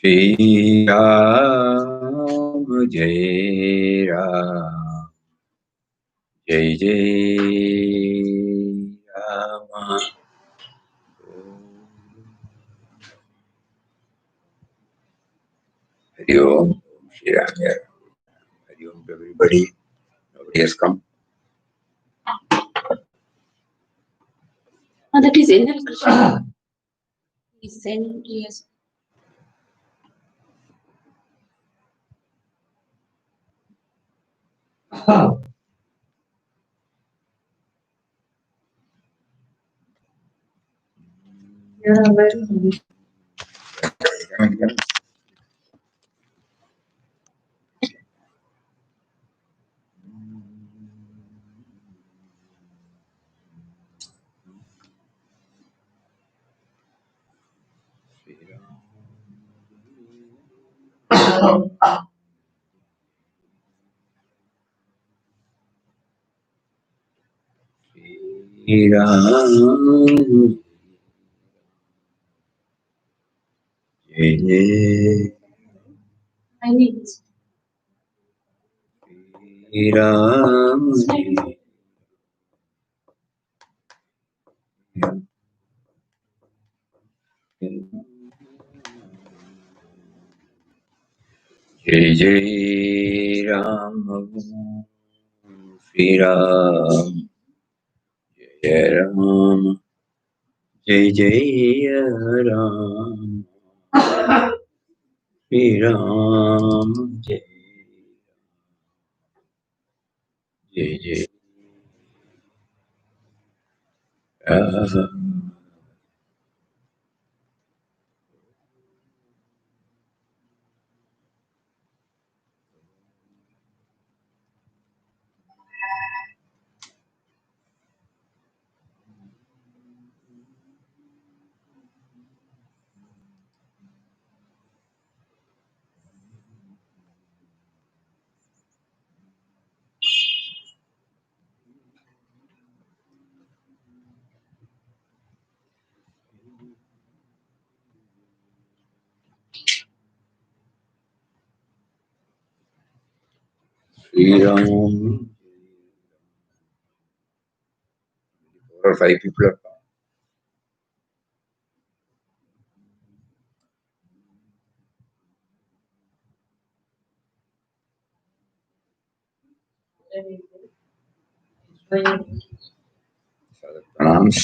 Shri Ram Jai Ram Jai Jai Rama. Hari Om. Shri Ram Jai Ram. Hari Om to everybody. Nobody has come. That is Enel Krishna. He sent, yes. Shri Ram Jai Jai I need this. Shri Ram Jai Jai Jai Ram Shri Ram Jai Ram Jai Jai Ram Shri Ram Jai Jai Jai Ram. Shri Ram. 4 or 5 people have come. Pranams.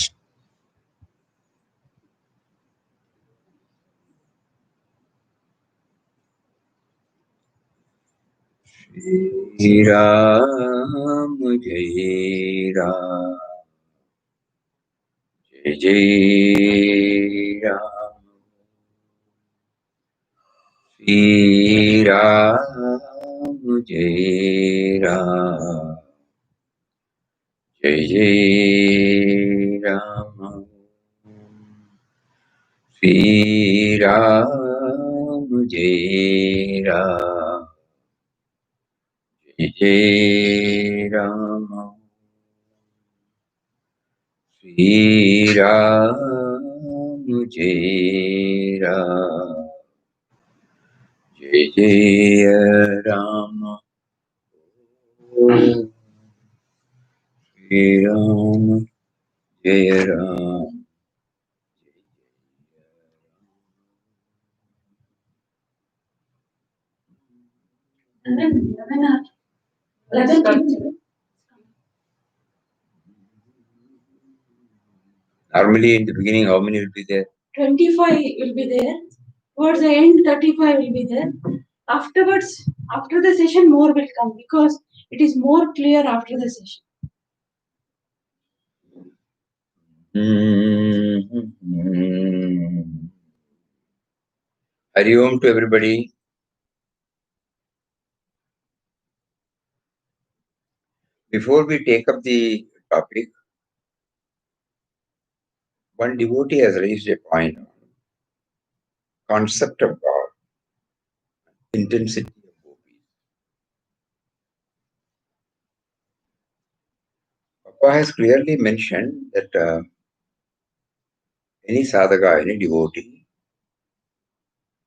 Shri Ram Jai Ram Jai Jai Ram Shri Ram Jai Ram Jai Jai Ram Shri Ram Jai Ram Jai Jai Ram Shri Ram Jai Ram Jai Jai Ram Shri Ram Jai Ram. Normally in the beginning, how many will be there? 25 will be there. Towards the end, 35 will be there. Afterwards, after the session, more will come because it is more clear after the session. Hari Om to everybody. Before we take up the topic. One devotee has raised a point on concept of God, intensity of gopis. Papa has clearly mentioned that any sadhaka, any devotee,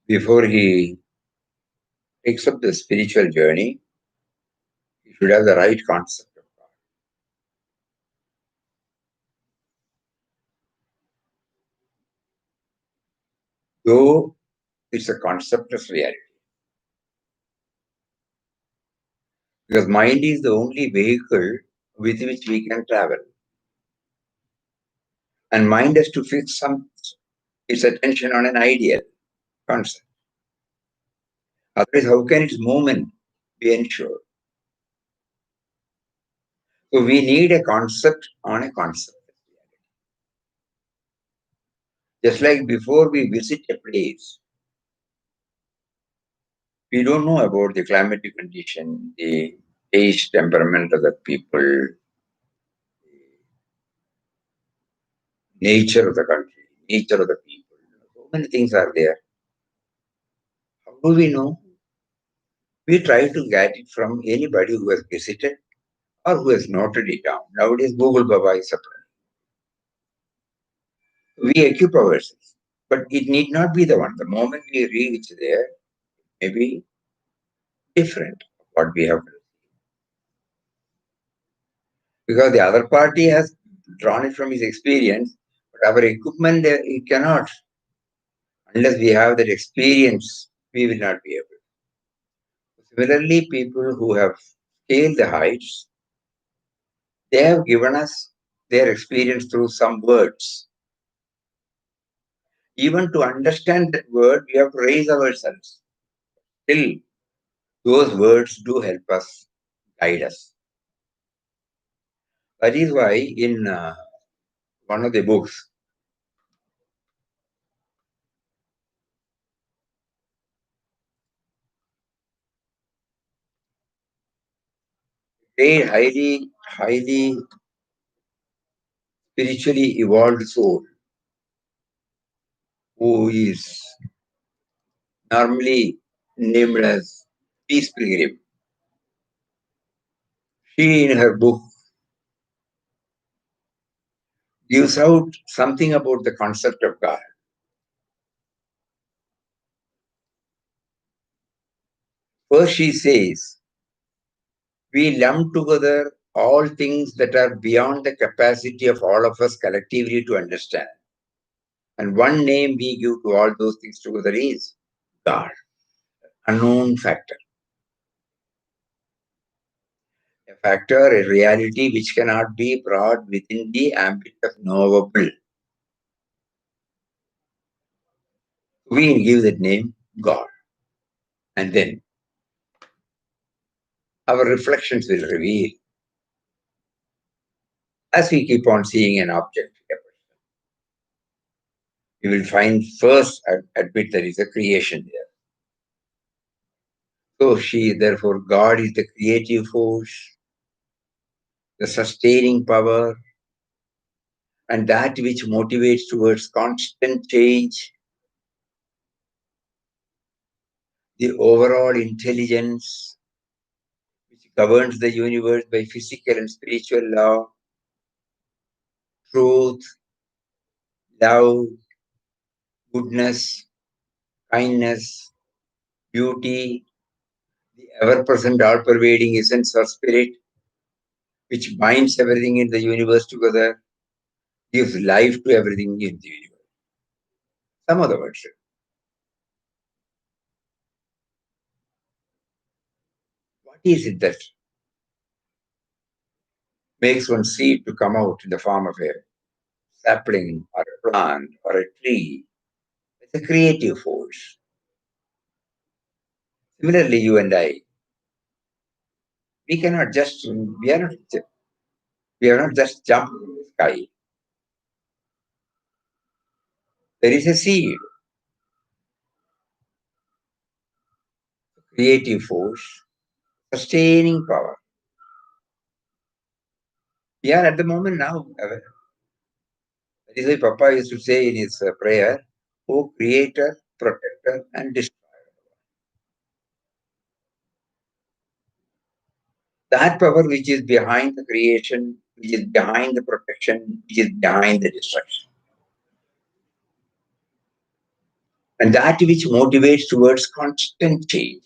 before he takes up the spiritual journey, he should have the right concept of God. Though it's a conceptless reality. Because mind is the only vehicle with which we can travel. And mind has to fix its attention on an ideal concept. Otherwise, how can its movement be ensured? So we need a concept on a concept. Just like before we visit a place, we don't know about the climatic condition, the age, temperament of the people, nature of the country, nature of the people. So many things are there. How do we know? We try to get it from anybody who has visited or who has noted it down. Nowadays, Google Baba is supplying. We equip ourselves, but it need not be the one. The moment we reach there, maybe different what we have. Because the other party has drawn it from his experience, but our equipment, it cannot. Unless we have that experience, we will not be able. Similarly, people who have scaled the heights, they have given us their experience through some words. Even to understand that word, we have to raise ourselves. Still, those words do help us, guide us. That is why in one of the books, a highly spiritually evolved soul who is normally named as Peace Pilgrim. She, in her book, gives out something about the concept of God. First, she says, we lump together all things that are beyond the capacity of all of us collectively to understand. And one name we give to all those things together is God, unknown factor. A factor, a reality which cannot be brought within the ambit of knowable. We give that name God. And then our reflections will reveal, as we keep on seeing an object, we will find first admit there is a creation there. So therefore, God is the creative force, the sustaining power, and that which motivates towards constant change, the overall intelligence which governs the universe by physical and spiritual law, truth, love, goodness, kindness, beauty, the ever-present, all-pervading essence or spirit, which binds everything in the universe together, gives life to everything in the universe. Some other words. What is it that makes one seed to come out in the form of a sapling or a plant or a tree? It's a creative force. Similarly, you and I, we cannot just, we are not just jumping in the sky. There is a seed, creative force, sustaining power. We are at the moment now. That is why Papa used to say in his prayer, "O Creator, Protector, and Destroyer." That power which is behind the creation, which is behind the protection, which is behind the destruction. And that which motivates towards constant change.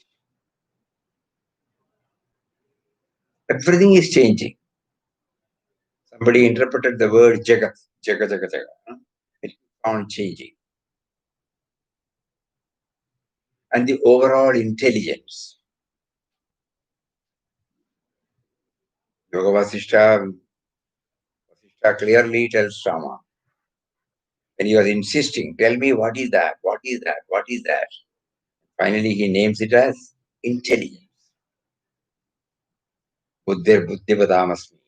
Everything is changing. Somebody interpreted the word Jagat, Jaga, Jaga, Jaga. It's on changing. And the overall intelligence. Yoga Vasishtha clearly tells Rama, when he was insisting, tell me what is that, what is that, what is that? Finally, he names it as intelligence. Buddhir Buddhivadamasmi,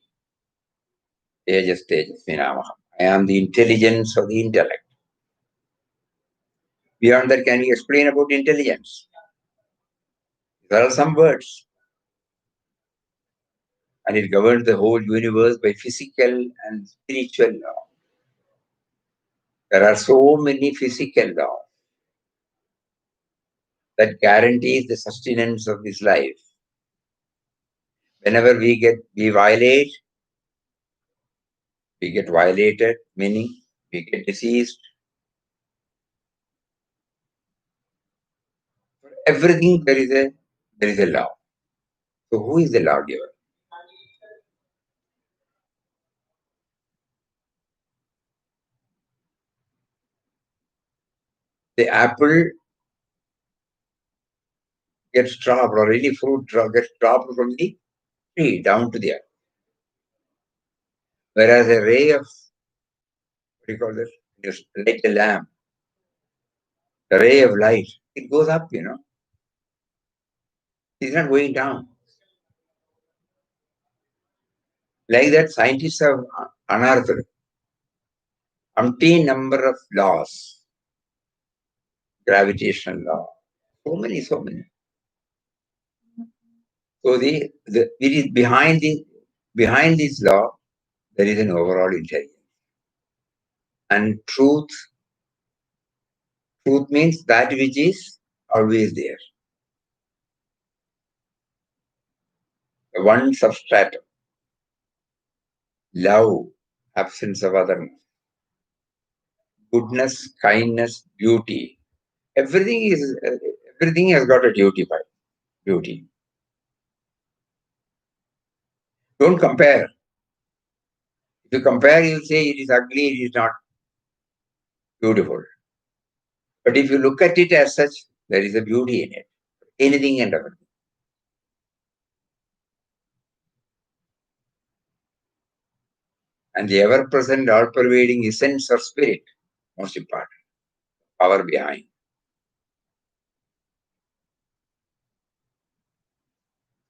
Tejas Tejasmi Namaham. I am the intelligence of the intellect. Beyond that, can you explain about intelligence? There are some words. And it governs the whole universe by physical and spiritual law. There are so many physical laws that guarantees the sustenance of this life. Whenever we get violated, meaning we get diseased. For everything there is a law. So who is the lawgiver? The apple gets dropped, or any fruit gets dropped from the tree down to the earth. Whereas a ray of, what do you call this? Just like a lamp, the ray of light, it goes up, It's not going down. Like that, scientists have unearthed umpteen number of laws, gravitational law, so many, so many. So it is behind this law, there is an overall intelligence. And truth means that which is always there. The one substratum, love, absence of otherness, goodness, kindness, beauty. Everything has got a beauty. Don't compare. If you compare, you say it is ugly, it is not beautiful. But if you look at it as such, there is a beauty in it. Anything and everything. And the ever-present, all-pervading essence or spirit, most important, power behind.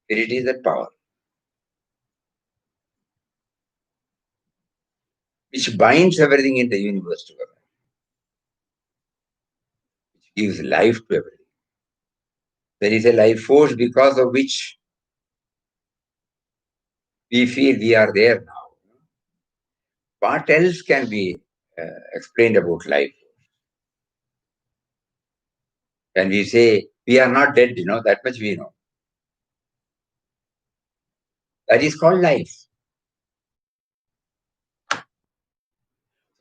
Spirit is that power, which binds everything in the universe together, which gives life to everything. There is a life force because of which we feel we are there now. What else can be explained about life? When we say we are not dead, that much we know. That is called life.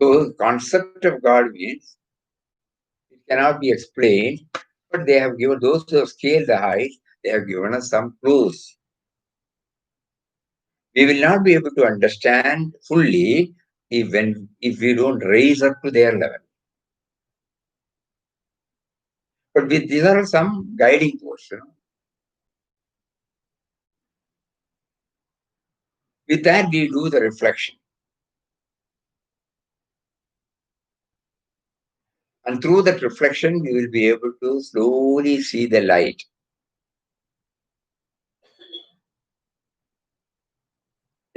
So the concept of God means it cannot be explained, but they have given those who have scaled the height, they have given us some clues. We will not be able to understand fully if we don't raise up to their level. But these are some guiding posts. With that, we do the reflection. And through that reflection, we will be able to slowly see the light.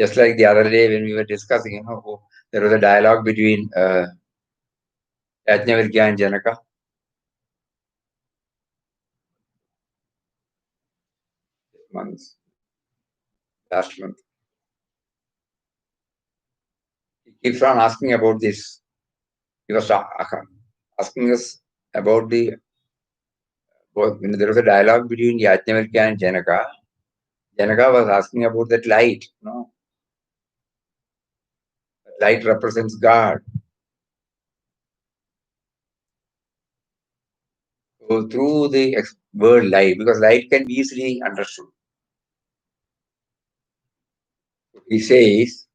Just like the other day when we were discussing, there was a dialogue between Yajnavalkya and Janaka. Last month. keeps on asking about this. He was asking us about there was a dialogue between Yajnavalkya and Janaka. Janaka was asking about that light. Light represents God. So through the word light, because light can be easily understood. He says,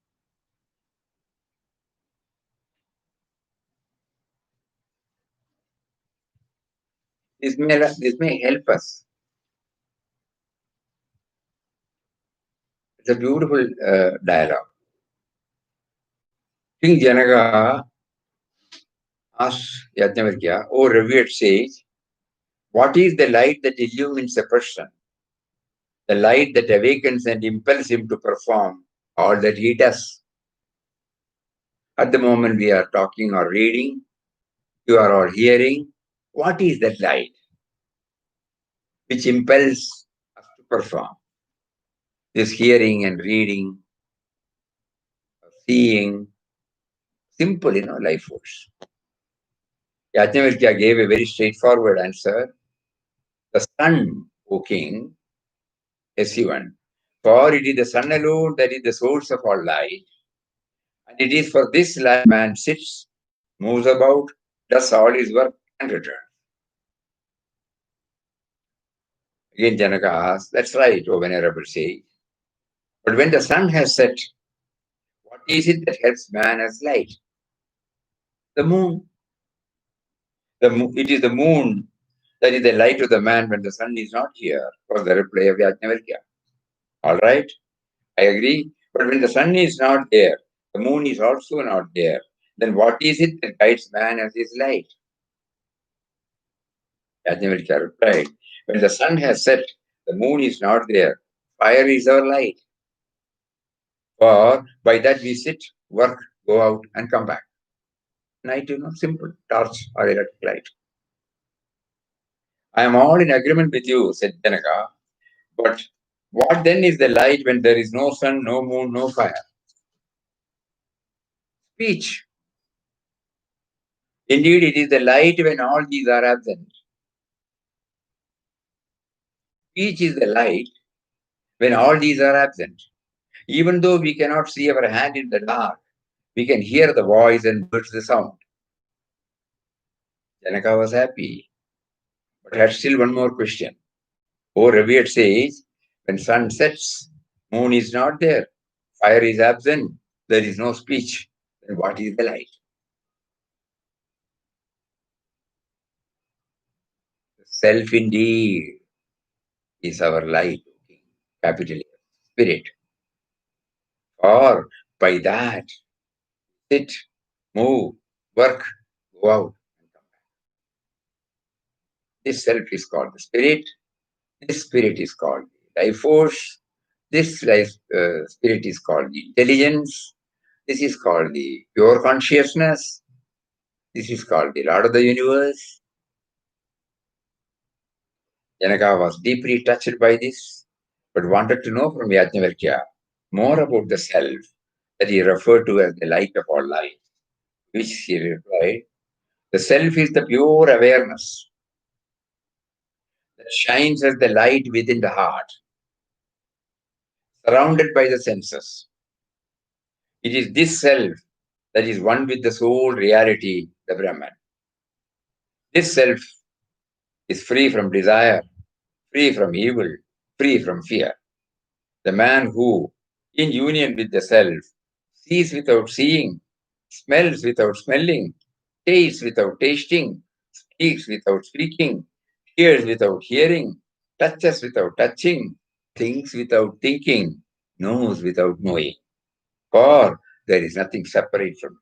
this may help us. It's a beautiful dialogue. King Janaka asked Yajnavalkya, "O revered sage, what is the light that illumines a person? The light that awakens and impels him to perform all that he does." At the moment we are talking or reading, you are all hearing. What is that light which impels us to perform? This hearing and reading, seeing, simple, life force. Yajnavalkya gave a very straightforward answer. The sun, O king, S1, for it is the sun alone that is the source of all light, and it is for this light man sits, moves about, does all his work, and returns. Again, Janaka asks, "That's right, O venerable sage. But when the sun has set, what is it that helps man as light?" The moon. It is the moon that is the light of the man when the sun is not here, was the reply of Yajnavalkya. All right, I agree. But when the sun is not there, the moon is also not there, then what is it that guides man as his light? Yajnavalkya replied, when the sun has set, the moon is not there. Fire is our light. For by that we sit, work, go out, and come back. Night, simple, torch or electric light. I am all in agreement with you, said Janaka. But what then is the light when there is no sun, no moon, no fire? Speech. Indeed, it is the light when all these are absent. Speech is the light when all these are absent. Even though we cannot see our hand in the dark, we can hear the voice and hear the sound. Janaka was happy, but had still one more question. O revered sage, when sun sets, moon is not there, fire is absent, there is no speech, then what is the light? Self indeed is our light, capital spirit. Or by that, sit, move, work, go out, and come back. This self is called the spirit. This spirit is called the life force. This spirit is called the intelligence. This is called the pure consciousness. This is called the Lord of the universe. Janaka was deeply touched by this, but wanted to know from Yajnavalkya more about the self that he referred to as the light of all light, which he replied, the self is the pure awareness that shines as the light within the heart, surrounded by the senses. It is this self that is one with the soul reality, the Brahman. This self is free from desire, free from evil, free from fear. The man who, in union with the self, sees without seeing, smells without smelling, tastes without tasting, speaks without speaking, hears without hearing, touches without touching, thinks without thinking, knows without knowing. For there is nothing separate from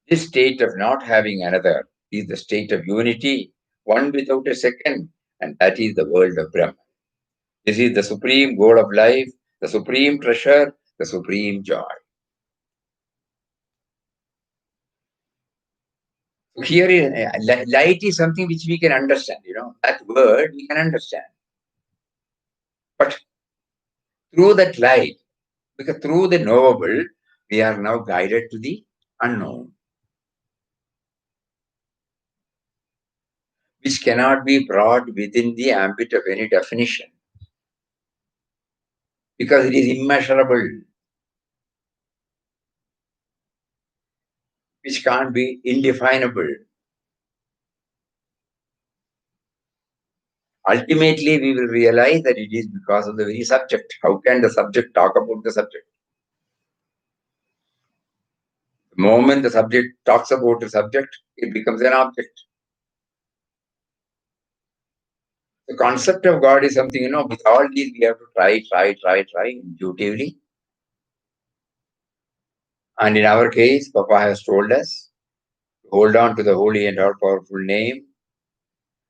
it. This state of not having another is the state of unity, one without a second, and that is the world of Brahman. This is the supreme goal of life, the supreme treasure, the supreme joy. Here, light is something which we can understand, that word we can understand. But through that light, because through the knowable, We are now guided to the unknown, which cannot be brought within the ambit of any definition because it is immeasurable, which can't be indefinable. Ultimately, we will realize that it is because of the very subject. How can the subject talk about the subject? The moment the subject talks about the subject, it becomes an object. The concept of God is something, with all these we have to try intuitively. And in our case, Papa has told us, hold on to the holy and all powerful name.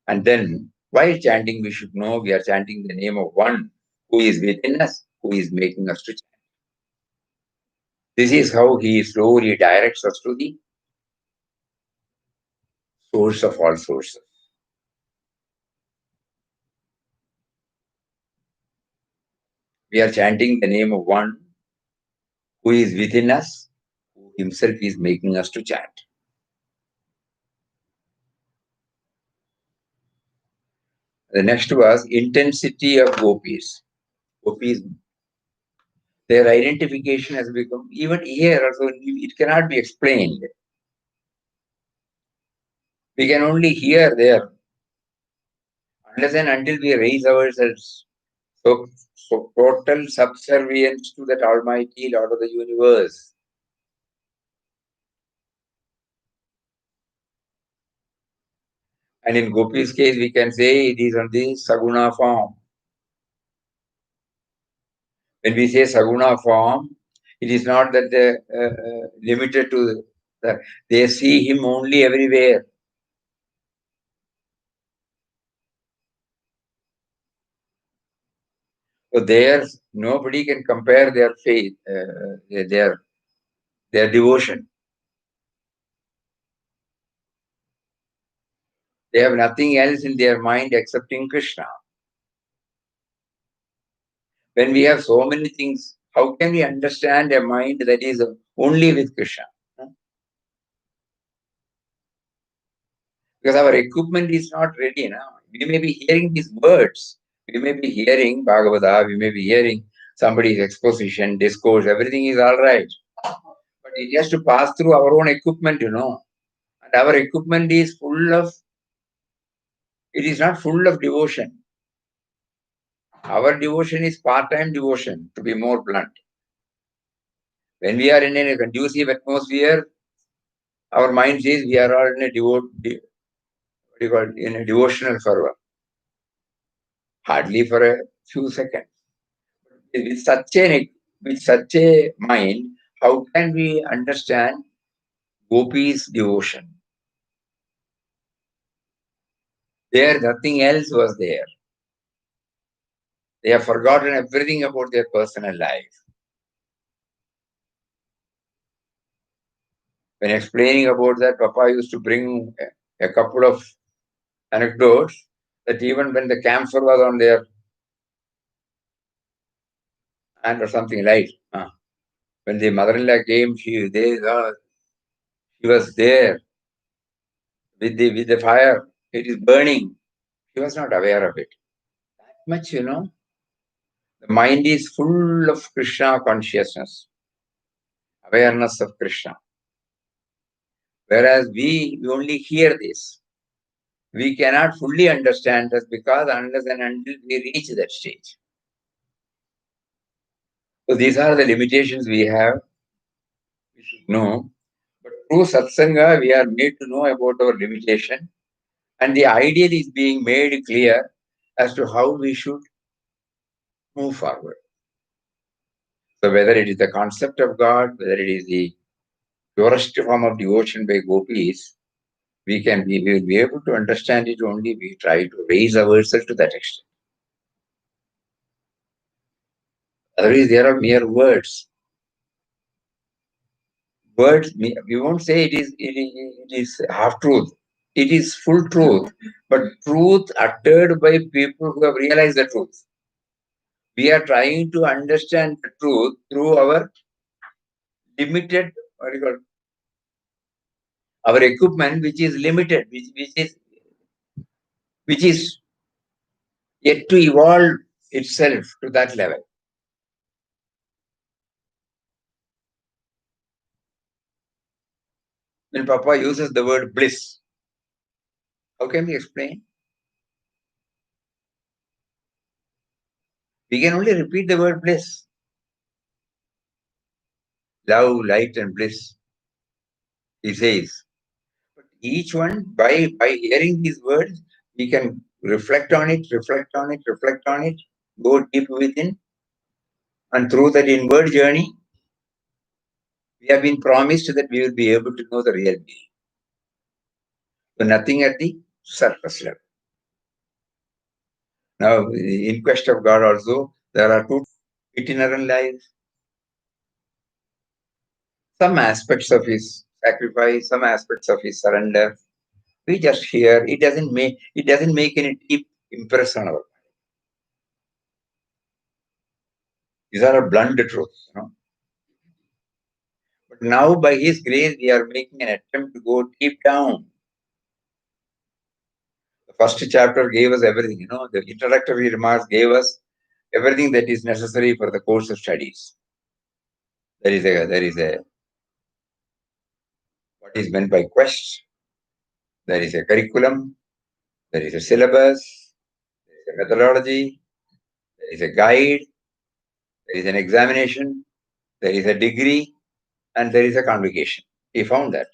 And then, while chanting, we should know we are chanting the name of one who is within us, who is making us to chant. This is how he slowly directs us to the source of all sources. We are chanting the name of one who is within us, who himself is making us to chant. The next was intensity of gopis. Gopis, their identification has become, even here also, it cannot be explained. We can only hear there, unless and until we raise ourselves. So total subservience to that Almighty Lord of the universe. And in Gopi's case, we can say it is on the Saguna form. When we say Saguna form, it is not that they limited to they see him only everywhere. So there, nobody can compare their faith, their devotion. They have nothing else in their mind excepting Krishna. When we have so many things, how can we understand a mind that is only with Krishna? Because our equipment is not ready now. We may be hearing these words. We may be hearing Bhagavata, we may be hearing somebody's exposition, discourse, everything is all right. But it has to pass through our own equipment, And our equipment is it is not full of devotion. Our devotion is part-time devotion, to be more blunt. When we are in a conducive atmosphere, our mind says we are all in a devotional fervor. Hardly for a few seconds. With such a mind, how can we understand Gopi's devotion? There, nothing else was there. They have forgotten everything about their personal life. When explaining about that, Papa used to bring a couple of anecdotes that even when the camphor was on their hand or something like, when the mother-in-law came, she was there with the fire. It is burning. She was not aware of it. That much, the mind is full of Krishna consciousness, awareness of Krishna. Whereas we only hear this. We cannot fully understand this because unless and until we reach that stage. So these are the limitations we have. We should know. But through satsanga, we are made to know about our limitation. And the ideal is being made clear as to how we should move forward. So whether it is the concept of God, whether it is the purest form of devotion by gopis, we will be able to understand it only we try to raise ourselves to that extent. Otherwise, there are mere words. Words, we won't say it is half truth. It is full truth, but truth uttered by people who have realized the truth. We are trying to understand the truth through our limited, our equipment, which is limited, which is yet to evolve itself to that level. When Papa uses the word bliss, how can we explain? We can only repeat the word bliss. Love, light, and bliss, he says. But each one, by hearing these words, we can reflect on it, go deep within, and through that inward journey, we have been promised that we will be able to know the real being. So nothing at the surface level. Now, in quest of God also, there are two itinerant lives. Some aspects of his sacrifice, some aspects of his surrender. We just hear. It doesn't make any deep impression on our mind. These are a blunt truths, But now, by His grace, we are making an attempt to go deep down. The first chapter gave us everything, The introductory remarks gave us everything that is necessary for the course of studies. There is a what is meant by quest. There is a curriculum. There is a syllabus. There is a methodology. There is a guide. There is an examination. There is a degree, and there is a convocation. He found that.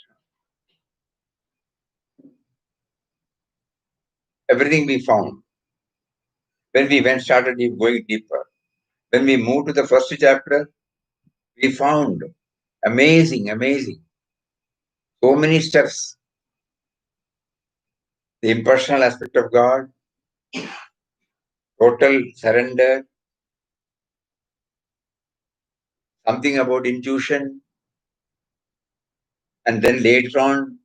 Everything we found. When we started going deeper. When we moved to the first chapter, we found amazing. So many steps. The impersonal aspect of God, total surrender, something about intuition, and then later on,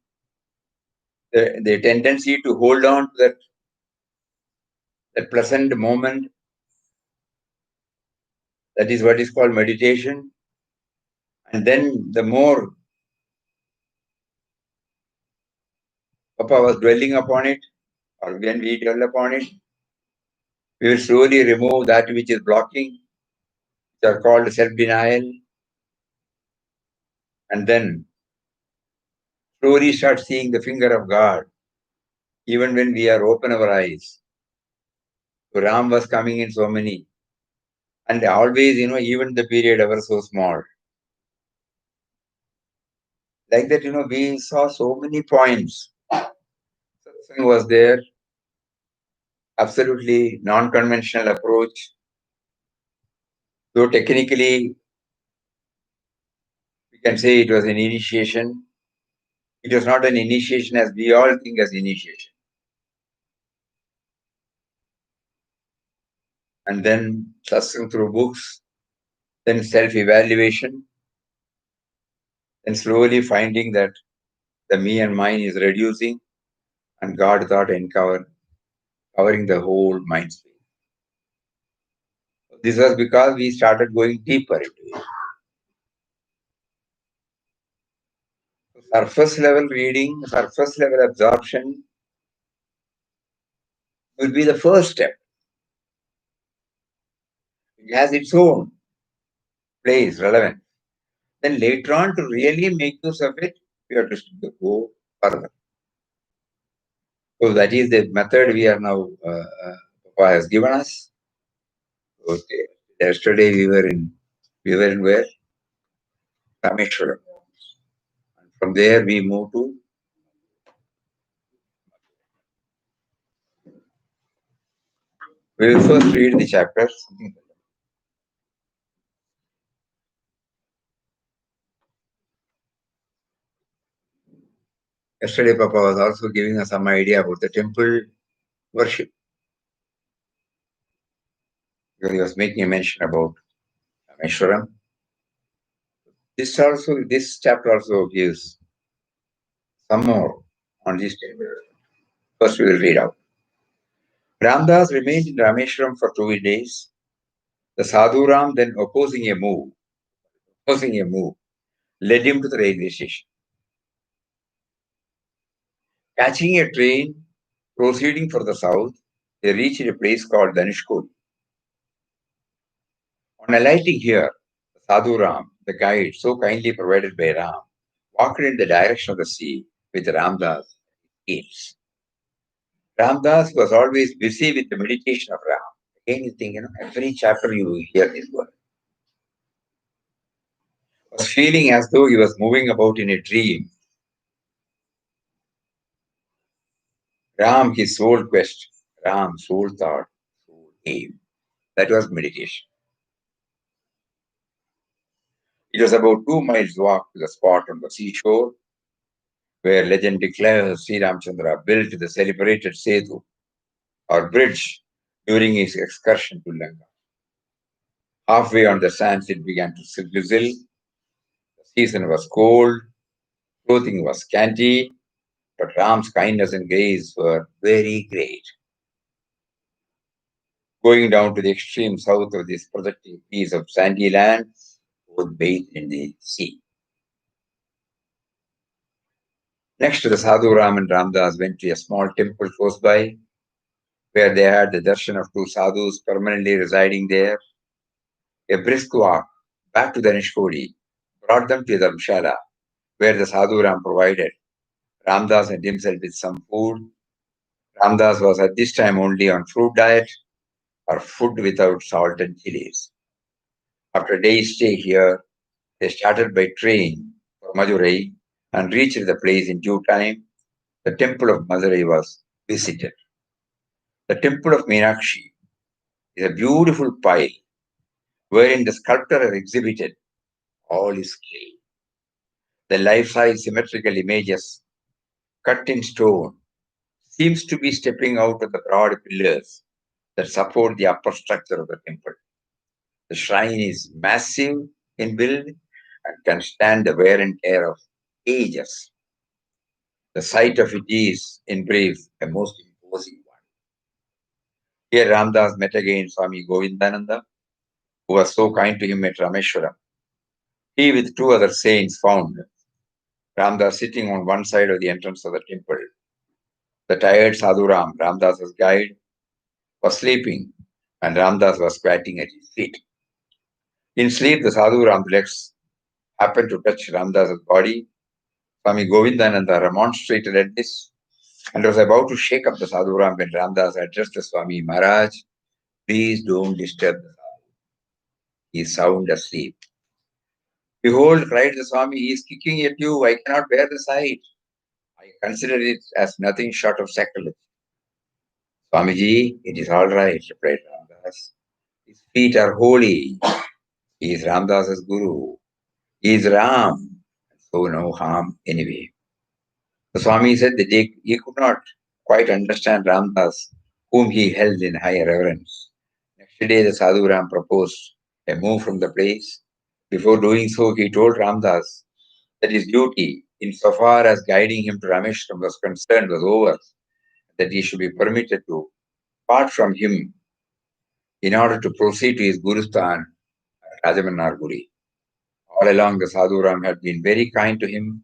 the tendency to hold on to that pleasant moment. That is what is called meditation. And then the more Papa was dwelling upon it, or when we dwell upon it, we will slowly remove that which is blocking, which are called self-denial, and then slowly start seeing the finger of God, even when we are open our eyes. So Ram was coming in so many, and always, even the period ever so small. Like that, we saw so many points. Satsang was there, absolutely non-conventional approach. Though technically, we can say it was an initiation. It was not an initiation as we all think as initiation. And then satsang through books, then self-evaluation, then slowly finding that the me and mine is reducing, and God thought covering the whole mind space. This was because we started going deeper into it. Surface level reading, surface level absorption will be the first step. It has its own place, relevance. Then later on, to really make use of it, we have to go further. So that is the method we are now, Papa has given us. Okay. Yesterday we were in where? Rameshwaram. And from there we moved to we will first read the chapters. Yesterday Papa was also giving us some idea about the temple worship. Because he was making a mention about Rameshwaram. This chapter also gives some more on this temple. First we will read out. Ramdas remained in Rameshwaram for 2 days. The Sadhuram then opposing a move, led him to the railway station. Catching a train, proceeding for the south, they reached a place called Danishkot. On alighting here, Sadhu Ram, the guide so kindly provided by Ram, walked in the direction of the sea with Ramdas gates. Ramdas was always busy with the meditation of Ram. Again, you think, every chapter you hear this word. Was feeling as though he was moving about in a dream. Ram, his soul quest. Ram, soul thought, soul aim. That was meditation. It was about 2 miles walk to the spot on the seashore where legend declares Sri Ramchandra built the celebrated Setu or bridge during his excursion to Lanka. Halfway on the sands, it began to drizzle. The season was cold, clothing was scanty, but Ram's kindness and grace were very great. Going down to the extreme south of this projecting piece of sandy land, both bathed in the sea. Next, the Sadhu Ram and Ramdas went to a small temple close by, where they had the darshan of 2 sadhus permanently residing there. A brisk walk back to the Nishkodi brought them to Dharamshala, where the Sadhu Ram provided Ramdas and himself with some food. Ramdas was at this time only on fruit diet or food without salt and chilies. After a day's stay here, they started by train for Madurai and reached the place in due time. The temple of Madurai was visited. The temple of Meenakshi is a beautiful pile wherein the sculptor has exhibited all his skill. The life-size symmetrical images cut in stone seems to be stepping out of the broad pillars that support the upper structure of the temple. The shrine is massive in build and can stand the wear and tear of ages. The sight of it is, in brief, a most imposing one. Here Ramdas met again Swami Govindananda, who was so kind to him at Rameshwaram. He, with 2 other saints, found Ramdas sitting on one side of the entrance of the temple. The tired Sadhu Ram, Ramdas's guide, was sleeping, and Ramdas was squatting at his feet. In sleep, the Sadhu Ram's legs happened to touch Ramdas's body. Swami Govindananda remonstrated at this and was about to shake up the Sadhu Ram when Ramdas addressed the Swami, Maharaj, please don't disturb the Sadhu. He is sound asleep. Behold, cried the Swami, he is kicking at you. I cannot bear the sight. I consider it as nothing short of sacrilege. Swamiji, it is all right, replied Ramdas. His feet are holy. He is Ramdas's guru. He is Ram. So no harm anyway. The Swami said that he could not quite understand Ramdas, whom he held in high reverence. Next day, the Sadhu Ram proposed a move from the place. Before doing so, he told Ramdas that his duty, insofar as guiding him to Rameshwaram was concerned, was over, that he should be permitted to part from him in order to proceed to his Gurusthan at Rajamannarguri. All along, the Sadhu Ram had been very kind to him,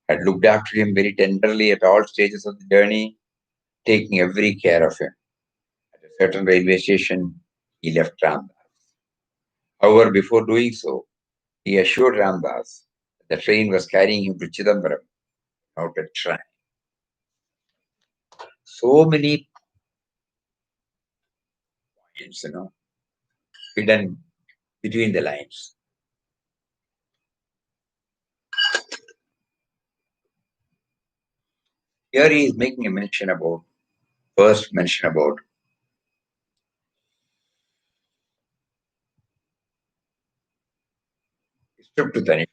had looked after him very tenderly at all stages of the journey, taking every care of him. At a certain railway station, he left Ramdas. However, before doing so, he assured Ramdas that the train was carrying him to Chidambaram, out at shrine. So many points, hidden between the lines. Here he is making a mention about, first mention about his trip to Dhanishkodi.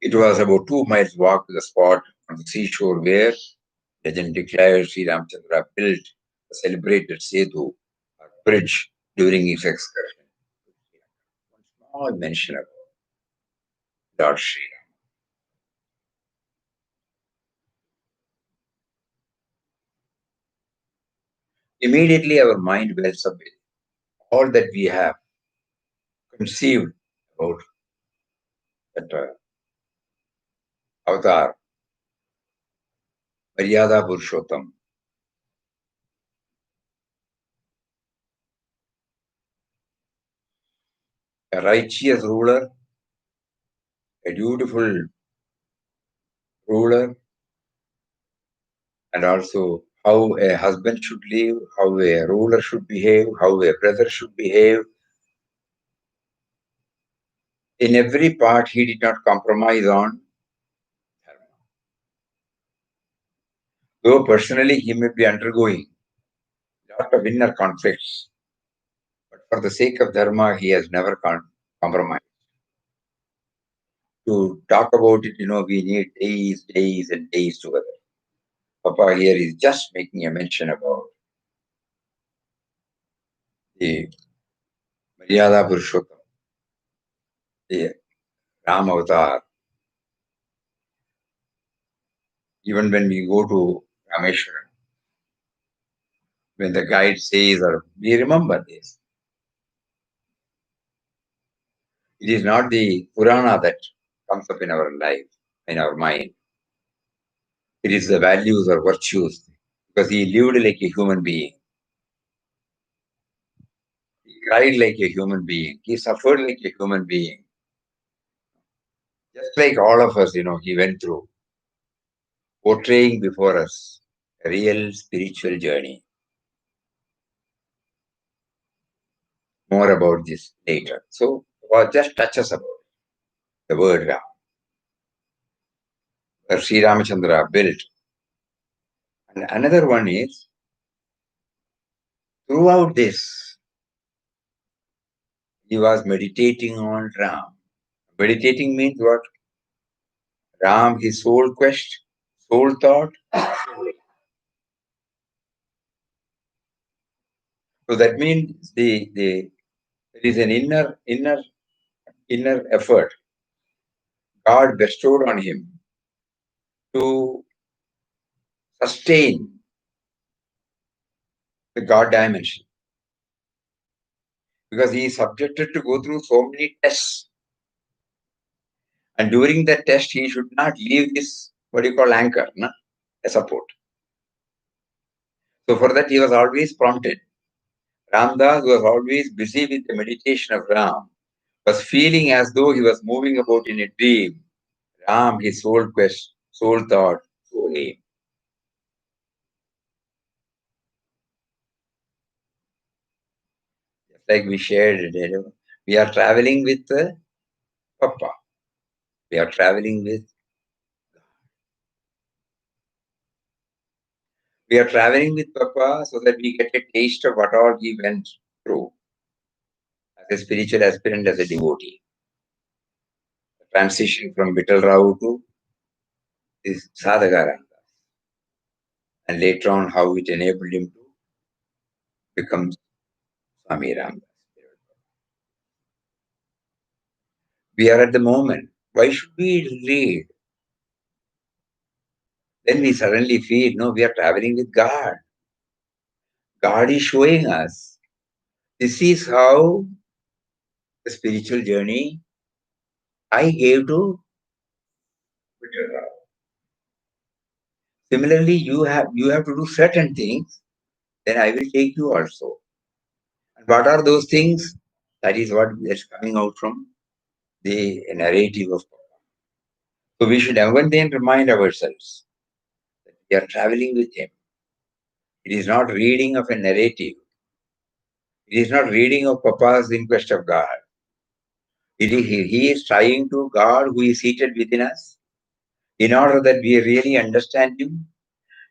It was about 2 miles walk to the spot on the seashore where legend declares Sri Ramchandra built the celebrated Setu, or bridge, during his excursion. One small mention about Lord Sri Ram. immediately our mind wells up with all that we have conceived about that avatar, Maryada Purushottam, a righteous ruler, a beautiful ruler, and also how a husband should live, how a ruler should behave, how a brother should behave. In every part, he did not compromise on dharma. Though personally he may be undergoing a lot of inner conflicts, but for the sake of dharma, he has never compromised. To talk about it, we need days and days together. Papa here is just making a mention about the Maryada Purushottam, the Ram Avatar. Even when we go to Rameshwaram, when the guide says, or we remember this, it is not the Purana that comes up in our life, in our mind. It is the values or virtues, because he lived like a human being. He cried like a human being. He suffered like a human being. Just like all of us, he went through, portraying before us a real spiritual journey. More about this later. So, just touch us about the word Ram, where Sri Ramachandra built. And another one is, throughout this, he was meditating on Ram. Meditating means what? Ram, his soul quest, soul thought. So that means there is an inner effort God bestowed on him to sustain the God dimension. Because he is subjected to go through so many tests. And during that test, he should not leave this, what you call, anchor, a support. So for that, he was always prompted. Ramdas was always busy with the meditation of Ram, was feeling as though he was moving about in a dream. Ram, his soul quest, soul thought, soul aim. Just like we shared, we are traveling with Papa. We are traveling with We are traveling with Papa so that we get a taste of what all he went through as a spiritual aspirant, as a devotee. The transition from Vittal Rao to this Sadhaka, and later on how it enabled him to become Swami Ramdas. We are at the moment. Why should we read? Then we suddenly feel, no, we are traveling with God. God is showing us. This is how the spiritual journey I gave to Vittal Rao. Similarly, you have to do certain things, then I will take you also. And what are those things? That is what is coming out from the narrative of Papa. So we should ever then remind ourselves that we are traveling with him. It is not reading of a narrative. It is not reading of Papa's in quest of God. He is trying to God who is seated within us in order that we really understand him,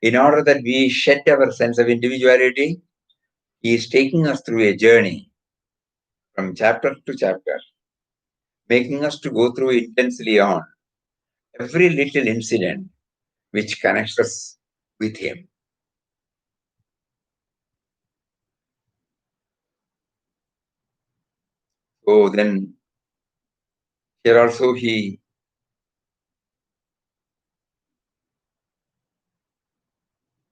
in order that we shed our sense of individuality. He is taking us through a journey from chapter to chapter, making us to go through intensely on every little incident which connects us with him. So then here also, he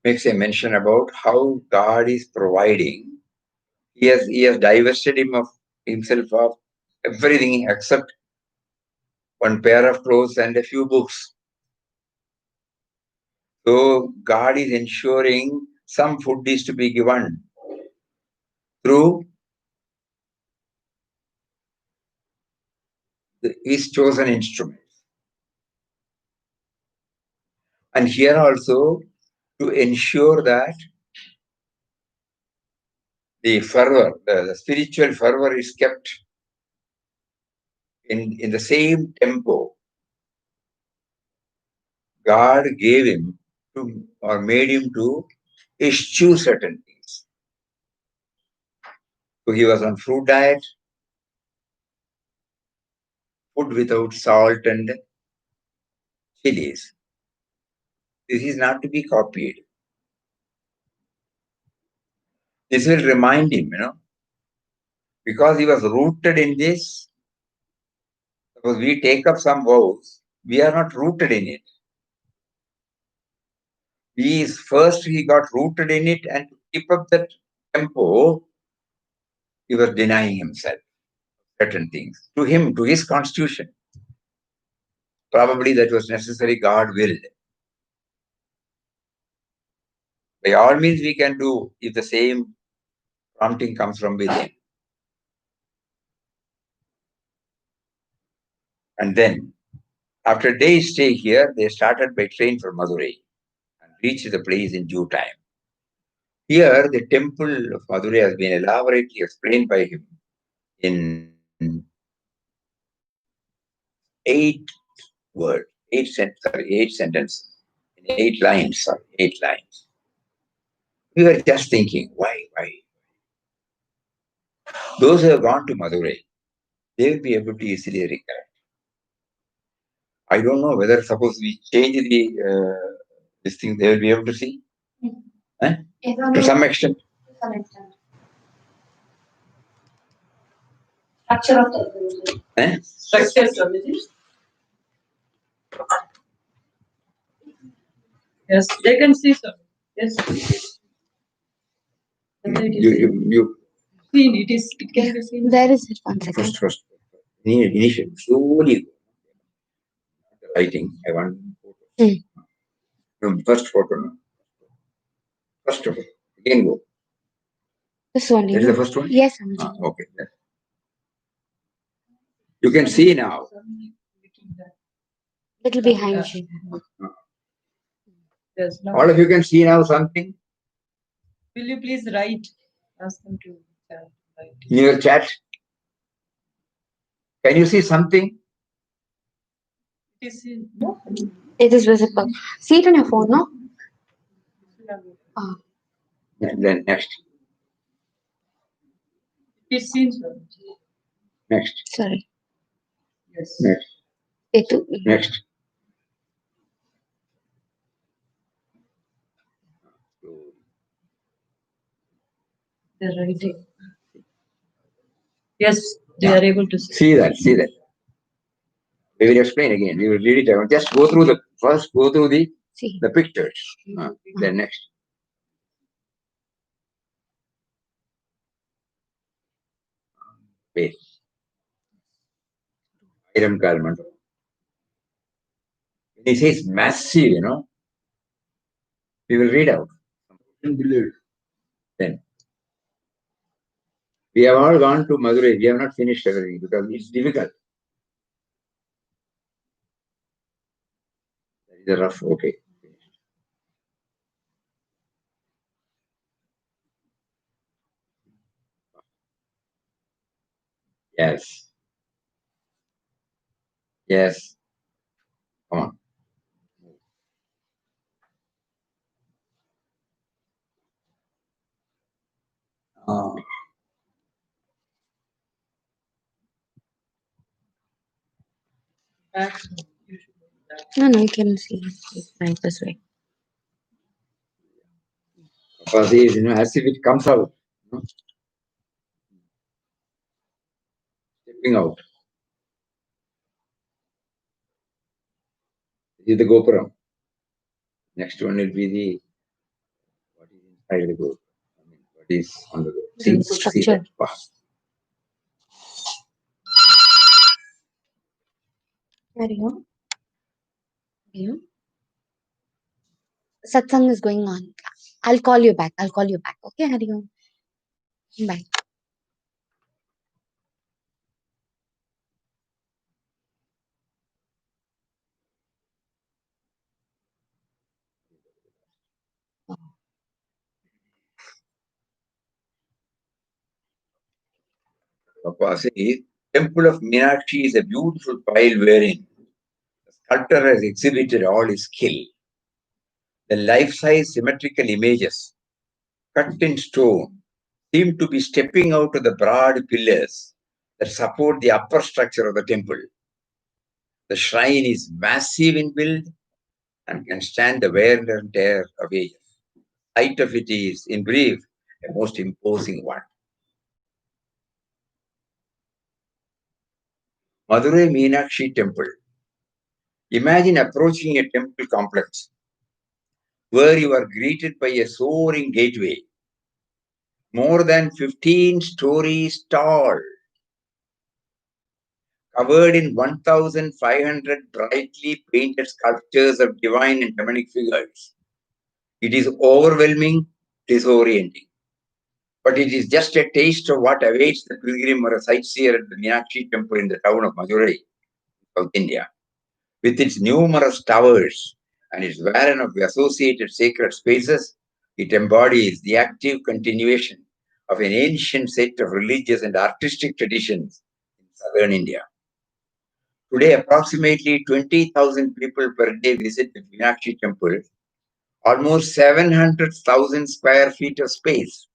makes a mention about how God is providing. He has divested himself of everything except one pair of clothes and a few books. So God is ensuring some food is to be given through his chosen instruments. And here also, to ensure that the fervor, the spiritual fervor is kept in the same tempo, God gave him to, or made him to eschew certain things. So he was on fruit diet, food without salt and chilies. This is not to be copied. This will remind him, because he was rooted in this. Suppose we take up some vows, we are not rooted in it. First he got rooted in it, and to keep up that tempo, he was denying himself certain things. To him, to his constitution. Probably that was necessary, God willed. By all means we can do if the same prompting comes from within. And then, after a day's stay here, they started by train for Madurai and reached the place in due time. Here, the temple of Madurai has been elaborately explained by him in 8 sentences, in 8 lines. Sorry, 8 lines. We were just thinking, why? Those who have gone to Madurai, they will be able to easily recollect. I don't know whether suppose we change this thing, they will be able to see. Eh? To some extent. Structure of the Eh? structure. Yes, they can see, sir. Yes. You Seen, it can be seen. Where is it? One second. first. Initial, slowly. Writing, I want photo. No, first photo. No. First photo. Again go. This one. That is the first one? Yes, okay. You can see now. little behind you. Yes, now. All of you can see now something Will you please write? Ask them to write. in your chat. Can you see something? No? It is visible. See it on your phone, no? And then next. It is seen, sir. Next. Sorry. Yes. Next. Next. They're writing. Yes, they are able to see. See that. We will explain again. We will read it out. Just go through the pictures. Then next. Wait. Iron Kalman. When he says massive, we will read out. Then. We have all gone to Madurai. We have not finished everything because it's difficult. That is a rough, okay. Yes. Come on. No, you can see it right this way. Because as if it comes out. Stepping out. This is the Gopuram. Next one will be I will go. What is on the go? Some See structure. that path. Carry on. Carry on. Satsang is going on. I'll call you back. I'll call you back. Okay, Hari Om. Bye. Papa says, Temple of Meenakshi is a beautiful pile wherein the sculptor has exhibited all his skill. The life-size symmetrical images cut in stone seem to be stepping out of the broad pillars that support the upper structure of the temple. The shrine is massive in build and can stand the wear and tear of ages. Height of it is, in brief, a most imposing one. Madurai Meenakshi Temple. Imagine approaching a temple complex where you are greeted by a soaring gateway, more than 15 stories tall, covered in 1,500 brightly painted sculptures of divine and demonic figures. It is overwhelming, disorienting. But it is just a taste of what awaits the pilgrim or a sightseer at the Meenakshi temple in the town of Madurai, South India. With its numerous towers and its warren of associated sacred spaces, it embodies the active continuation of an ancient set of religious and artistic traditions in southern India. Today, approximately 20,000 people per day visit the Meenakshi temple, almost 700,000 square feet of space,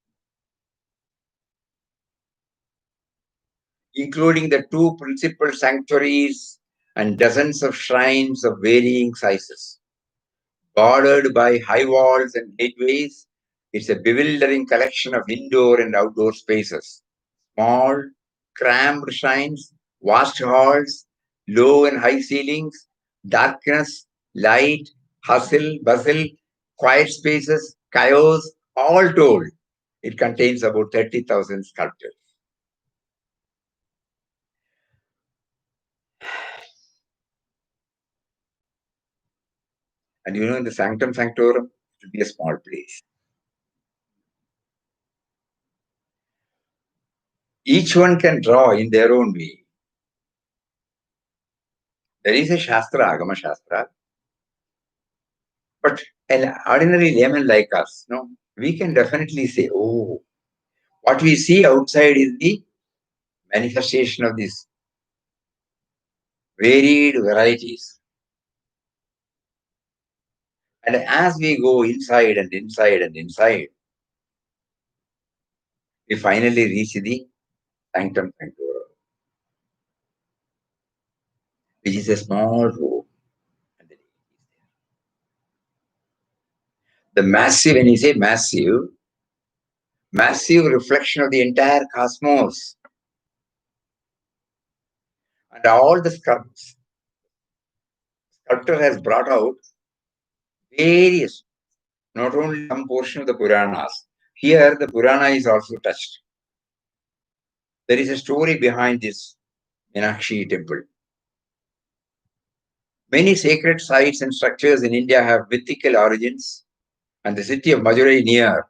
including the two principal sanctuaries and dozens of shrines of varying sizes. Bordered by high walls and gateways, it's a bewildering collection of indoor and outdoor spaces. Small, cramped shrines, vast halls, low and high ceilings, darkness, light, hustle, bustle, quiet spaces, chaos, all told, it contains about 30,000 sculptures. And in the Sanctum Sanctorum, it will be a small place. Each one can draw in their own way. There is a Shastra, Agama Shastra, but an ordinary layman like us, we can definitely say, oh, what we see outside is the manifestation of these varied varieties. And as we go inside and inside and inside, we finally reach the Sanctum Sanctorum, which is a small room. The massive, when you say massive reflection of the entire cosmos. And all the sculptor has brought out various, not only some portion of the Puranas. Here, the Purana is also touched. There is a story behind this Meenakshi temple. Many sacred sites and structures in India have mythical origins, and the city of Madurai near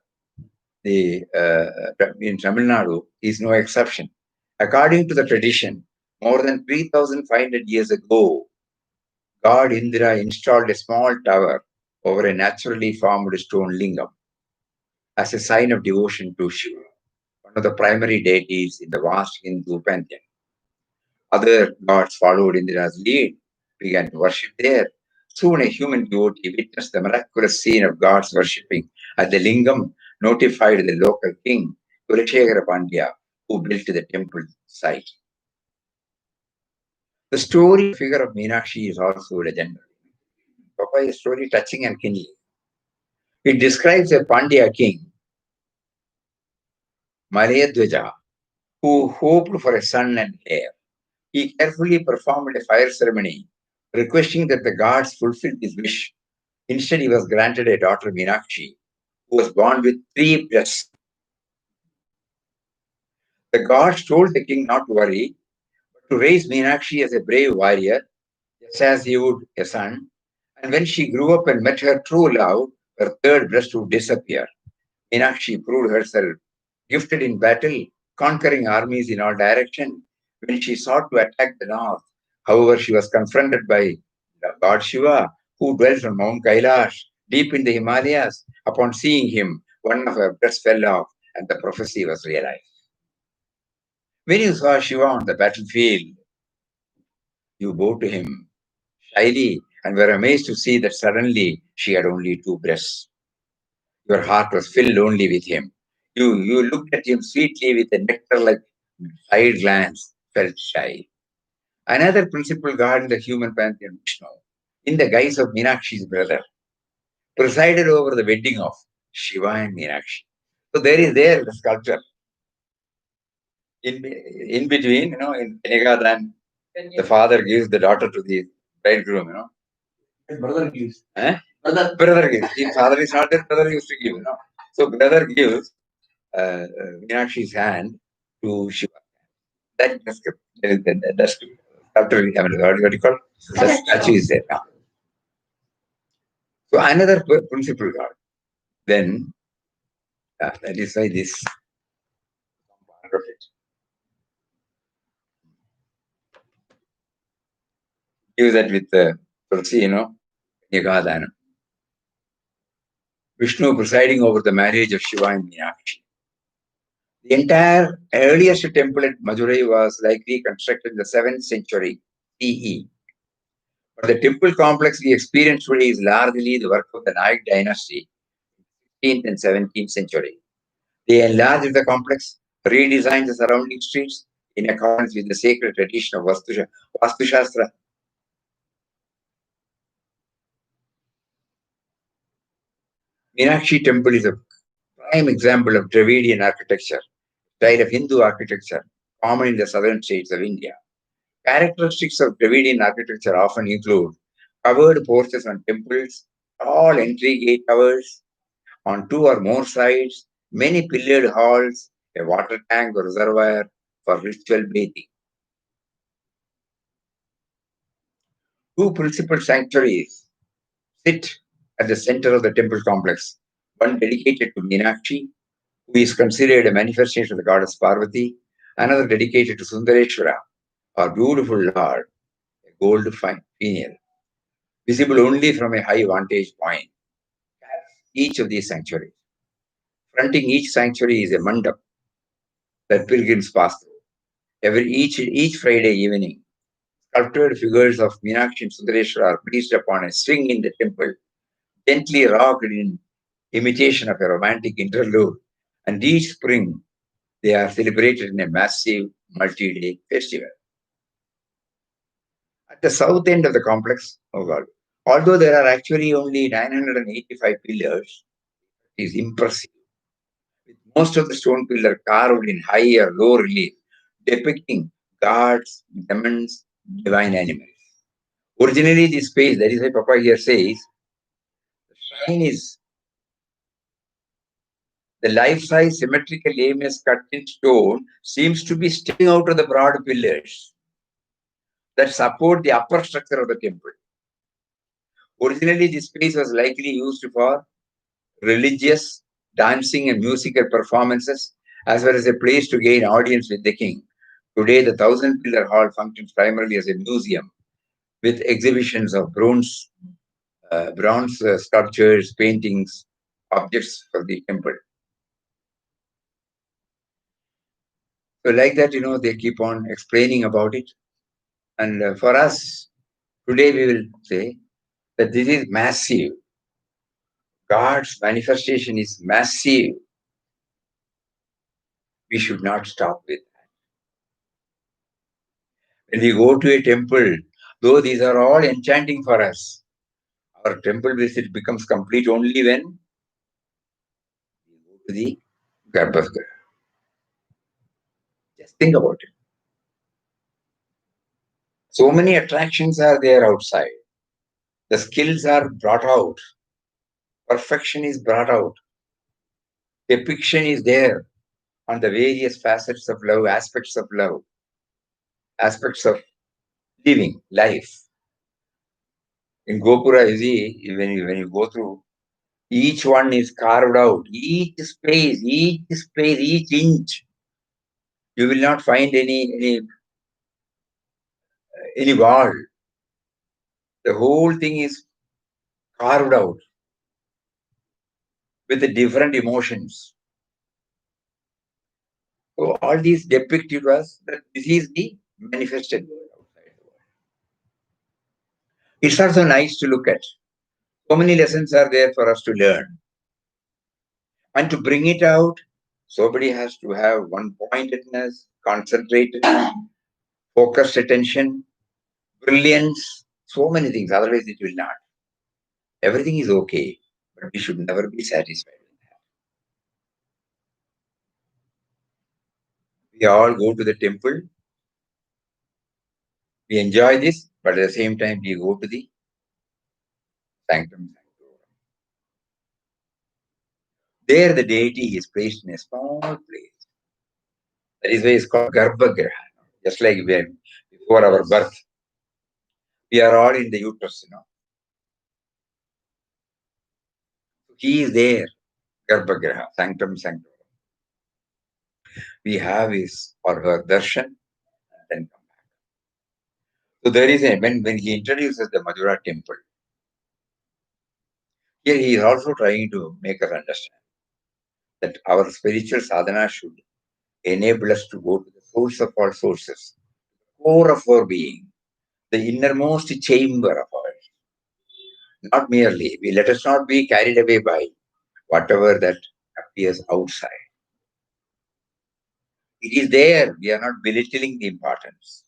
the in Tamil Nadu is no exception. According to the tradition, more than 3,500 years ago, God Indra installed a small tower over a naturally formed stone lingam as a sign of devotion to Shiva, one of the primary deities in the vast Hindu pantheon. Other gods followed Indra's lead, began to worship there. Soon a human devotee witnessed the miraculous scene of gods worshipping at the lingam, notified the local king, Kulashekara Pandya, who built the temple site. The story figure of Meenakshi is also legendary. Papa is a story touching and kindling. It describes a Pandya king, Malayadwaja, who hoped for a son and heir. He carefully performed a fire ceremony, requesting that the gods fulfill his wish. Instead, he was granted a daughter, Meenakshi, who was born with 3 breasts. The gods told the king not to worry, but to raise Meenakshi as a brave warrior, just as he would a son. And when she grew up and met her true love, her 3rd breast would disappear. Meenakshi proved herself gifted in battle, conquering armies in all directions. When she sought to attack the north, however, she was confronted by Lord Shiva, who dwells on Mount Kailash, deep in the Himalayas. Upon seeing him, one of her breasts fell off, and the prophecy was realized. When you saw Shiva on the battlefield, you bowed to him shyly and were amazed to see that suddenly she had only 2 breasts. Your heart was filled only with him. You looked at him sweetly with a nectar-like side glance, felt shy. Another principal god in the human pantheon, Vishnu, in the guise of Meenakshi's brother, presided over the wedding of Shiva and Meenakshi. So there the sculpture. In between, in Kanigadan, the father gives the daughter to the bridegroom, Brother gives. Brother gives. If father is not there, brother used to give, So brother gives Meenakshi's hand to Shiva. That's sculpture, what do you call? The statue is there now. So another principal god. Then that is why this part of it gives that with the Tulsi, Yagadana. Vishnu presiding over the marriage of Shiva and Meenakshi. The entire earliest temple at Madurai was likely constructed in the 7th century CE. But the temple complex we experience today is largely the work of the Nayak dynasty, 16th and 17th century. They enlarged the complex, redesigned the surrounding streets in accordance with the sacred tradition of Vastu Shastra. Meenakshi temple is a prime example of Dravidian architecture, style of Hindu architecture, common in the southern states of India. Characteristics of Dravidian architecture often include covered porches on temples, tall entry gate towers on 2 or more sides, many pillared halls, a water tank or reservoir for ritual bathing. 2 principal sanctuaries sit at the center of the temple complex, one dedicated to Meenakshi, who is considered a manifestation of the goddess Parvati, another dedicated to Sundareshwara, or beautiful Lord, a gold finial, visible only from a high vantage point. Each of these sanctuaries. Fronting each sanctuary is a mandap that pilgrims pass through. Each Friday evening, sculptured figures of Meenakshi and Sundareshwara are placed upon a swing in the temple, gently rocked in imitation of a romantic interlude. And each spring, they are celebrated in a massive multi-day festival. At the south end of the complex, although there are actually only 985 pillars, it is impressive. With most of the stone pillars carved in high or low relief, depicting gods, demons, divine animals. Originally, this space, that is why Papa here says, the shrine is the life-size symmetrical image cut in stone seems to be sticking out of the broad pillars that support the upper structure of the temple. Originally, this space was likely used for religious, dancing, and musical performances, as well as a place to gain audience with the king. Today, the 1,000-pillar hall functions primarily as a museum with exhibitions of bronze sculptures, paintings, objects for the temple. So like that, they keep on explaining about it. And for us, today we will say that this is massive. God's manifestation is massive. We should not stop with that. When we go to a temple, though these are all enchanting for us, our temple visit becomes complete only when we go to the Garbhagriha. Just think about it. So many attractions are there outside. The skills are brought out. Perfection is brought out. Depiction is there on the various facets of love, aspects of love, aspects of living life. In Gopura, you see, when you go through, each one is carved out, each space, each inch. You will not find any wall. The whole thing is carved out with the different emotions. So all these depict to us that this is the manifested world outside the world. It's also nice to look at. So many lessons are there for us to learn. And to bring it out, somebody has to have one-pointedness, concentrated, focused attention, brilliance, so many things. Otherwise, it will not. Everything is okay, but we should never be satisfied with that. We all go to the temple. We enjoy this, but at the same time, we go to the sanctum sanctorum. There, the deity is placed in a small place. That is why it's called Garbhagriha. Just like when before our birth, we are all in the uterus, He is there, Garbhagriha, sanctum sanctorum. We have his or her darshan and then come back. So there is when he introduces the Madurai temple, here he is also trying to make us understand that our spiritual sadhana should enable us to go to the source of all sources, core of our being, the innermost chamber of ours. Not merely, let us not be carried away by whatever that appears outside. It is there. We are not belittling the importance.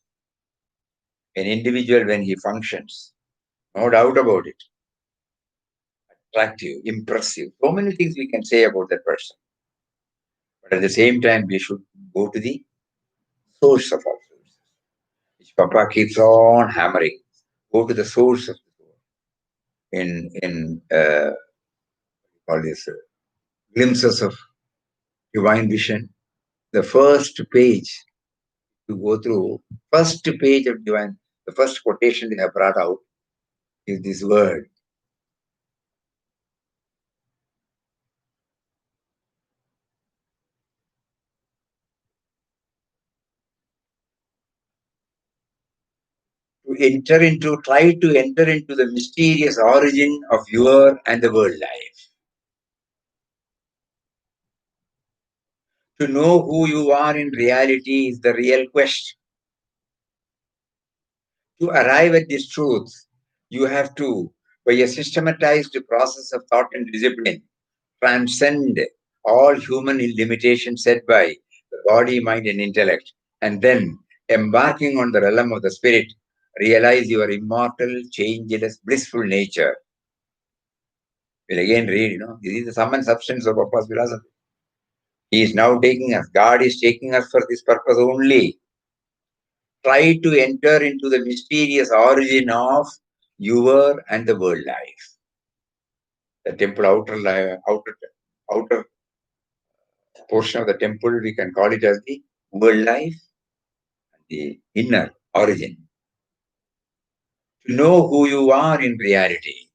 An individual, when he functions, no doubt about it, attractive, impressive. So many things we can say about that person. But at the same time, we should go to the source of all sources, which Papa keeps on hammering. Go to the source of the soul. In all these glimpses of divine vision, the first page to go through, first page of divine, the first quotation they have brought out is this word. Try to enter into the mysterious origin of your and the world life. To know who you are in reality is the real quest. To arrive at this truth, you have to, by a systematized process of thought and discipline, transcend all human limitations set by the body, mind, and intellect, and then, embarking on the realm of the spirit, realize your immortal, changeless, blissful nature. We'll again read, this is the sum and substance of Papa's philosophy. He is now taking us, God is taking us for this purpose only. Try to enter into the mysterious origin of your and the world life. The temple outer portion of the temple, we can call it as the world life, and the inner origin. To know who you are in reality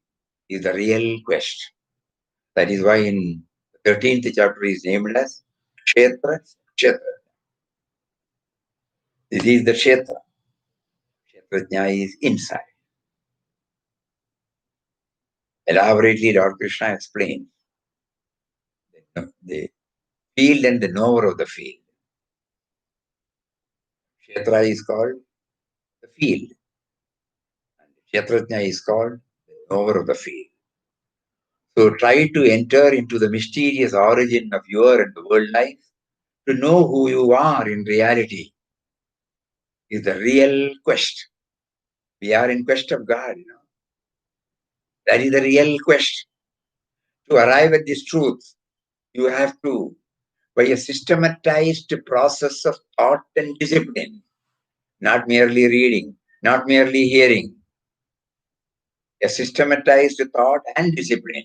is the real quest. That is why in the 13th chapter is named as Kshetra. This is the Kshetra. Kshetrajna is inside. Elaborately, Lord Krishna explains the field and the knower of the field. Kshetra is called the field, and Kshetrajna is called the knower of the field. So try to enter into the mysterious origin of your and the world life. To know who you are in reality is the real quest. We are in quest of God, That is the real quest. To arrive at this truth, you have to, by a systematized process of thought and discipline, not merely reading, not merely hearing, a systematized thought and discipline,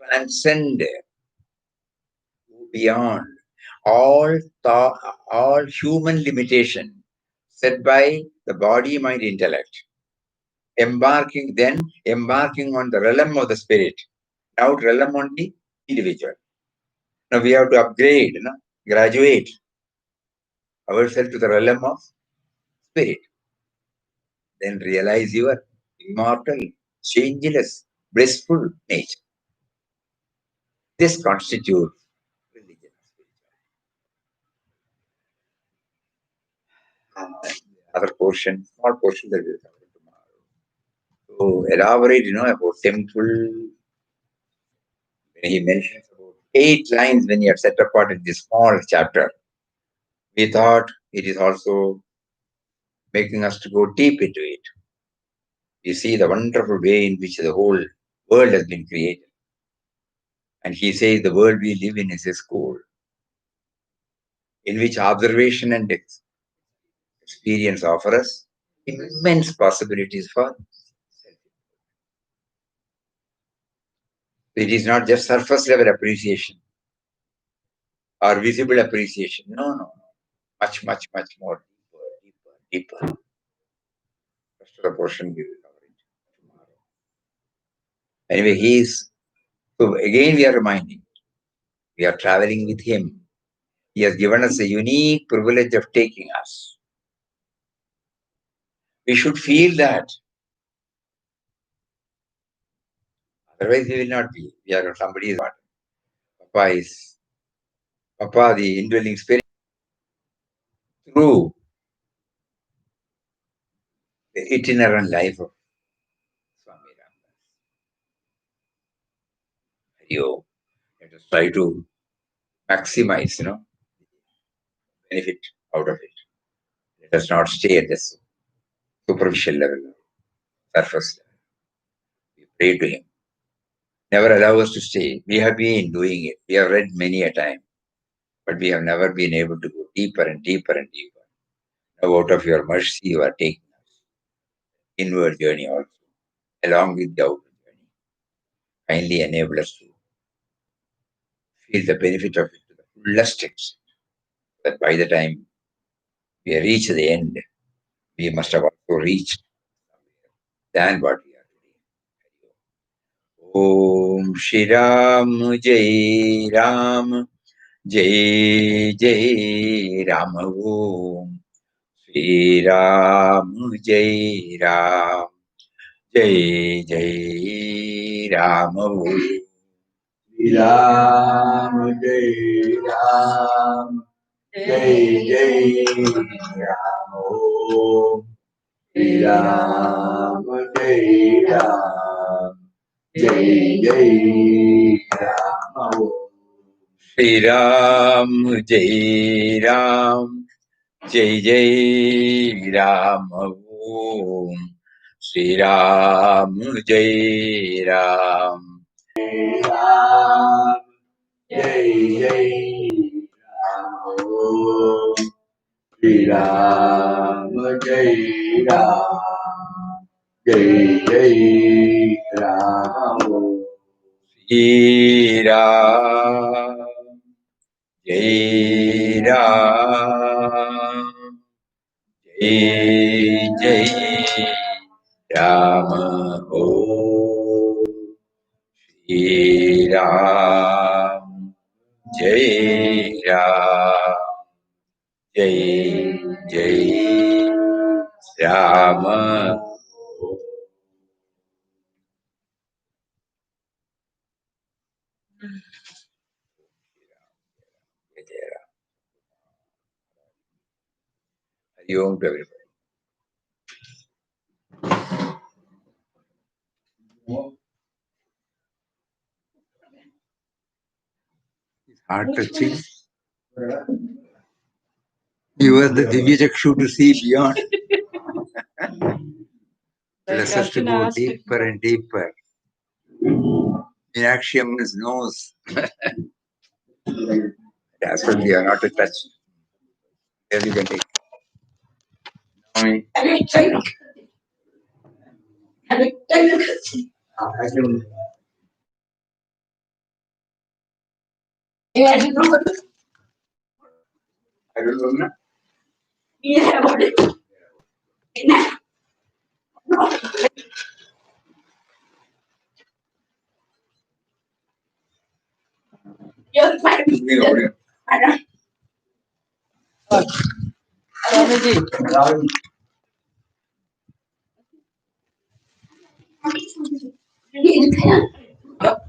transcend beyond all all human limitation set by the body, mind, intellect. Embarking on the realm of the spirit. Now realm on the individual. Now we have to upgrade, graduate ourselves to the realm of spirit. Then realize your immortal, changeless, blissful nature. This constitutes religion. Other portion, small portion that we will cover tomorrow. So elaborate, about temple. When he mentions about 8 lines when he had set apart in this small chapter, we thought it is also making us to go deep into it. You see the wonderful way in which the whole world has been created. And he says the world we live in is a school in which observation and experience offer us immense possibilities for. It is not just surface level appreciation or visible appreciation. No. Much, much, much more deeper. Rest of the portion we will cover it tomorrow. Anyway, so again we are reminding, we are traveling with him. He has given us a unique privilege of taking us. We should feel that. Otherwise, we will not be. We are somebody's part. Papa, the indwelling spirit, through the itinerant life of Swami Ram. Let us try to maximize, benefit out of it. Let us not stay at this superficial level, surface level. We pray to him. Never allow us to stay. We have been doing it. We have read many a time, but we have never been able to go deeper and deeper and deeper. Now, out of your mercy, you are taking us inward journey also, along with the outward journey. Kindly enable us to feel the benefit of it to the fullest extent, that by the time we reach the end, we must have also reached than what we are today. Om Shri Ram Jai Ram Jai Jai Ram Om Shri Ram Jai Ram Jai Jai Ram Om Shri Ram Jai Ram Jai Jai Ram Om Shri Ram Jai Ram Jai Jai Ram Om Shri Ram Jai Ram Jai Jai Ram Om Shri Ram Jai Ram Ram Jai Jai Ram Om Shri Ram Jai Ram Jai Jai Ram Om Shri Ram Jai Ram Jai Jai Ram Om Shri Ram Jai Ram Jai Jai Ram. Hari Om to everybody. It's heart touching. You are the Divya Chakshu to see beyond. Bless us to go deeper and deeper. Meenakshi Amma's knows. As well, we are not to touch. There you can take. I can I don't know what I don't know. yeah, what it. You're fine. I don't.